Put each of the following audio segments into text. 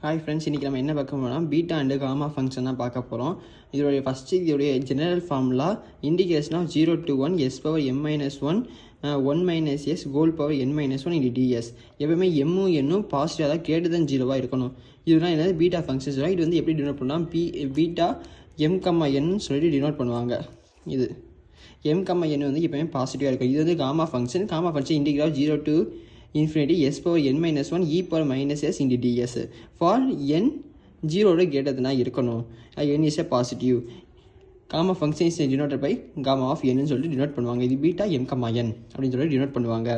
Hi friends, இன்றைக்கி நம்ம என்ன பார்க்க போகிறோம்னா பீட்டா அண்டு காமா ஃபங்க்ஷன் தான் பார்க்க போகிறோம். இதோடைய general formula indication of 0 to 1 s power m minus 1 1 minus s whole power n minus 1 into ds. எப்பவுமே எம்மும் என்னும் பாசிட்டிவாக தான் greater than 0 இருக்கணும். இதுதான் என்னது பீட்டா ஃபங்க்ஷன்ஸ். இது வந்து எப்படி டினோட் பண்ணலாம், பீட்டா m, n சொல்லிட்டு டினோட் பண்ணுவாங்க. இது m, n வந்து எப்பவுமே பாசிட்டிவாக இருக்கும். இது வந்து gamma function. Gamma function integral of 0 to infinity s power n minus 1 e power minus s into ds. For n 0 greater than இருக்கணும். n is a positive. Gamma function is denoted by gamma of n சொல்லிட்டு denote பண்ணுவாங்க. இது beta m, n அப்படின்னு சொல்லி denote பண்ணுவாங்க.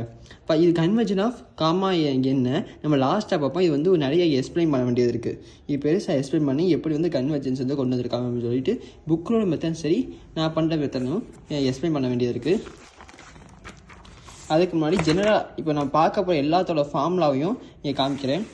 இப்போ இது convergent of gamma என்ன நம்ம லாஸ்ட்டாக பார்ப்போம். இது வந்து நிறைய எக்ஸ்பிளைன் பண்ண வேண்டியது இருக்குது. இது பெருசாக எக்ஸ்பிளைன் பண்ணி எப்படி வந்து கன்வர்ஜன்ஸ் வந்து கொண்டு வந்திருக்காங்க அப்படின்னு சொல்லிட்டு புக்கோட மெத்தட் சரி நான் பண்ணுற மெத்தடும் எக்ஸ்பிளைன் பண்ண வேண்டியது இருக்குது. அதுக்கு முன்னாடி ஜெனரலாக இப்போ நான் பார்க்க போகிற எல்லாத்தோட ஃபார்முலாவையும் இங்கே காமிக்கிறேன்.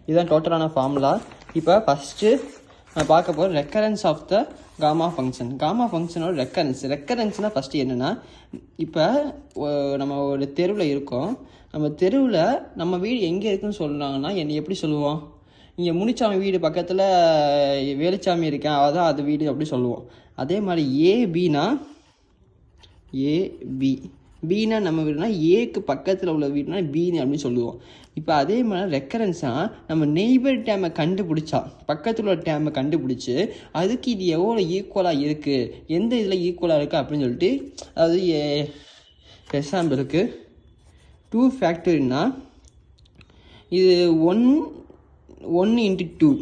இதுதான் டோட்டலான ஃபார்முலா. இப்போ ஃபஸ்ட்டு நான் பார்க்க போகிற recurrence of the gamma function. Gamma ஃபங்க்ஷனோட ரெக்கரன்ஸ்னால் ஃபஸ்ட்டு என்னென்னா, இப்போ நம்ம ஒரு தெருவில் இருக்கோம். நம்ம தெருவில் நம்ம வீடு எங்கே இருக்குன்னு சொல்கிறாங்கன்னா எப்படி சொல்லுவோம், இங்கே முனிச்சாமி வீடு பக்கத்தில் வேலுச்சாமி இருக்கேன் அதான் அது வீடு அப்படி சொல்லுவோம். அதே மாதிரி ஏபினா ஏபி, பின்னா நம்ம வீடுனா ஏக்கு பக்கத்தில் உள்ள வீடுனா பின்னு அப்படின்னு சொல்லுவோம். இப்போ அதே மாதிரி ரெக்கரன்ஸாக நம்ம நெய்பர் டேமை கண்டுபிடிச்சா, பக்கத்தில் உள்ள டேமை கண்டுபிடிச்சி அதுக்கு இது எவ்வளோ ஈக்குவலாக இருக்குது, எந்த இதில் ஈக்குவலாக இருக்குது அப்படின்னு சொல்லிட்டு, அதாவது எக்ஸாம்பிளுக்கு 2 ஃபேக்டரினா இது 1 into 2,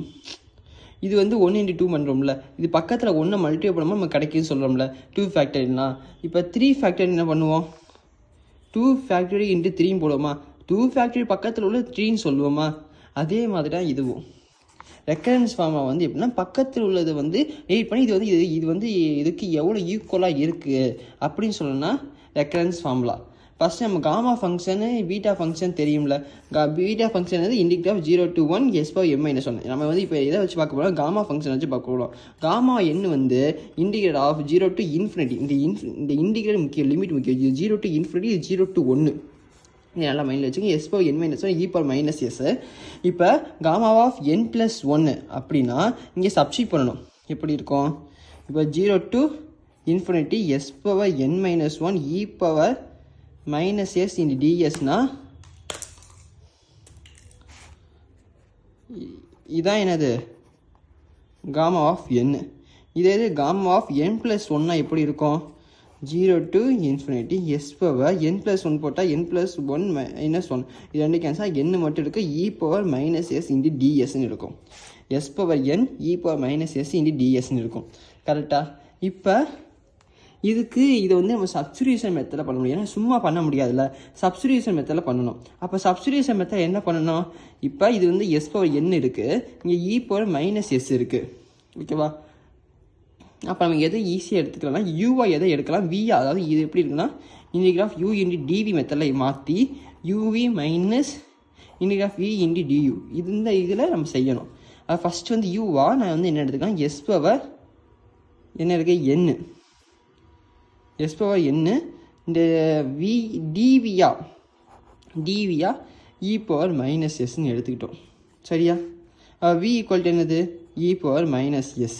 இது வந்து 1 into 2 பண்ணுறோம்ல, இது பக்கத்தில் 1 மல்டிப்ளை பண்ணும்போது நம்ம கிடைக்குன்னு சொல்கிறோம்ல 2 ஃபேக்டரினா. இப்போ 3 ஃபேக்டரி என்ன பண்ணுவோம், 2 ஃபேக்டரி into 3 போடுவோமா, 2 ஃபேக்டரி பக்கத்தில் உள்ள 3ன்னு சொல்லுவோமா. அதே மாதிரி தான் இதுவும் ரெக்கரன்ஸ் ஃபார்மா வந்து எப்படின்னா பக்கத்தில் உள்ளது வந்து எயிட் பண்ணி இது வந்து இதுக்கு எவ்வளோ ஈக்குவலாக இருக்குது அப்படின்னு சொல்லணும்னா ரெக்கரன்ஸ் ஃபார்முலா. ஃபஸ்ட்டு நம்ம காமா ஃபங்க்ஷனு பீட்டா ஃபங்க்ஷன் தெரியும்ல. பீட்டா ஃபங்க்ஷன் வந்து இண்டிகிரல் of 0 to 1 s power m minus 1. நம்ம வந்து இப்போ எதை வச்சு பார்க்க போகிறோம், காமா ஃபங்க்ஷன் வச்சு பார்க்க போகிறோம். காமா n வந்து இண்டிகிரல் ஆஃப் 0 to infinity. இந்த இண்டிகிரல் முக்கியம், லிமிட் முக்கியம். 0 to infinity, 0 to 1 நல்லா மைண்டில் வச்சுக்கோங்க. s power n minus 1 e power minus s. இப்போ காமா ஆஃப் n plus 1 அப்படின்னா இங்கே சப்ஸ்டிட் பண்ணணும். எப்படி இருக்கும், இப்போ 0 to infinity s power n minus 1 e power minus s into dsனா இதான் என்னது காமா ஆஃப் n. இதே இது காமா ஆஃப் n plus 1 எப்படி இருக்கும், 0 to infinity s power n plus 1 போட்டால் n plus 1 minus 1, இது ரெண்டு கேன்சல், n மட்டும் இருக்குது, e power minus s into dsன்னு இருக்கும். s power n e power minus s into dsன்னு இருக்கும். கரெக்டாக? இப்போ இதுக்கு இதை வந்து நம்ம சப்ஸ்டிடியூஷன் மெத்தடில் பண்ண முடியும். ஏன்னா சும்மா பண்ண முடியாதுல்ல, சப்ஸ்டிடியூஷன் மெத்தடில் பண்ணணும். அப்போ சப்ஸ்டிடியூஷன் மெத்தட் என்ன பண்ணணும், இப்போ இது வந்து s power n இருக்குது, இங்கே e power minus s இருக்குது. ஓகேவா? அப்போ நம்ம எதை ஈஸியாக எடுத்துக்கலாம்னா யூவா எதை எடுக்கலாம், வியா, அதாவது இது எப்படி இருக்குன்னா integral of u into dv மெத்தடில் மாற்றி uv minus integral of v into du இந்த இதில் நம்ம செய்யணும். அது ஃபஸ்ட்டு வந்து யூவா நான் வந்து என்ன எடுத்துக்கலாம், s power என்ன இருக்குது n, s power n, இந்த v dvயா e power minus sன்னு எடுத்துக்கிட்டோம். சரியா? v ஈக்குவல் டு என்னது, e power minus s.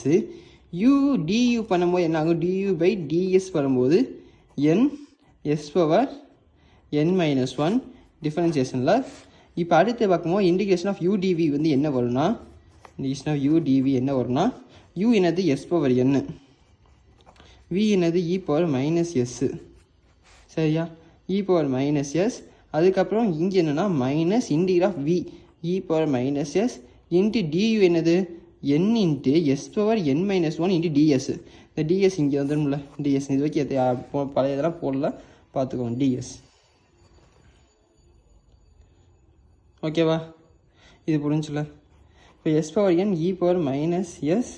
u du பண்ணும்போது என்ன ஆகும், du by ds வரும்போது n s power n minus 1 டிஃபரன்சியேஷனில். இப்போ அடுத்து பார்க்கும்போது இன்டிகிரேஷன் ஆஃப் u dv வந்து என்ன வரும்னா, இன்டிகிரேஷன் ஆஃப் u dv என்ன வரும்னா, u என்னது s power n, v என்னது e power minus s. சரியா? e power minus s. அதுக்கப்புறம் இங்கே என்னென்னா minus integral of v e power minus s into du என்னது n into s power n minus 1 into ds. இந்த ds இங்கே வந்துடும்ல, ds இது வரைக்கும் பழைய இதெல்லாம் போடல, பார்த்துக்கோங்க ds. ஓகேவா? இது புரிஞ்சுல. இப்போ s power n e power minus s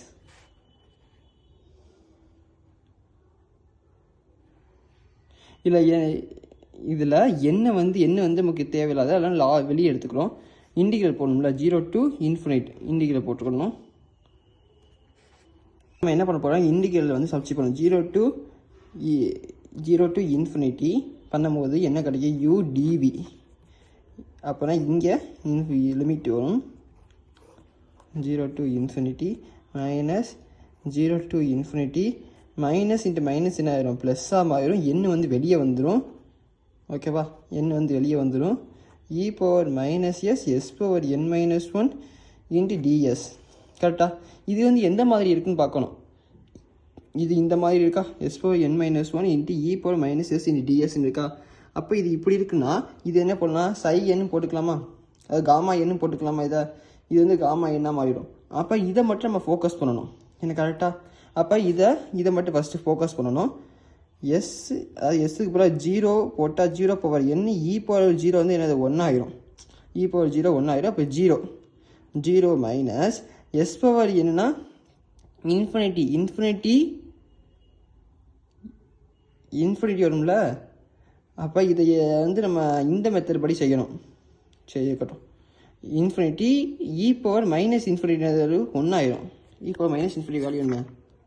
இல்லை இதில் என்ன வந்து நமக்கு தேவையில்லாத அதெல்லாம் வெளியே எடுத்துக்கிறோம். இன்டிகிரல் போடணும்ல, 0 to infinite இன்டிகிரல் போட்டுக்கணும். நம்ம என்ன பண்ண போகிறோம், இன்டிகிரல் வந்து சப்ஸ்டிட் பண்ணணும். 0 to infinity பண்ணும்போது என்ன கிடைக்கும், u dv. அப்போனா இங்கே லிமிட் வரும் 0 to infinity minus 0 to infinity minus into minus என்ன ஆயிரும், ப்ளஸ்ஸாக மாறிடும். எண் வந்து வெளியே வந்துடும். ஓகேவா, எண் வந்து வெளியே வந்துடும். e power minus s s power n minus 1 into ds. கரெக்டாக இது வந்து எந்த மாதிரி இருக்குன்னு பார்க்கணும். இது இந்த மாதிரி இருக்கா, S power n minus 1 into e power minus S into டிஎஸ்ன்னு இருக்கா. அப்போ இது இப்படி இருக்குன்னா இது என்ன பண்ணலாம், சை என்னு போட்டுக்கலாமா, அது காமா என்னு போட்டுக்கலாமா. இது வந்து காமா என்னாக மாறிடும். அப்போ இதை மட்டும் நம்ம ஃபோக்கஸ் பண்ணணும். என்ன கரெக்டாக, அப்போ இதை மட்டும் ஃபஸ்ட்டு ஃபோக்கஸ் பண்ணணும். எஸ் அது எஸ்ஸுக்கு பிறகு 0 போட்டால் 0 பவர் n இ பவர் 0 வந்து என்னது 1 ஆயிரும். இ பவர் 0 1 ஆயிரும். அப்போ 0 மைனஸ் எஸ் பவர் என்னன்னா இன்ஃபினிட்டி வரும்ல. அப்போ இதை வந்து நம்ம இந்த மெத்தட் படி செய்யணும். செய்யக்கட்டும். Infinity e power minus infinity 1 ஆயிரும். E power minus infinity value என்ன,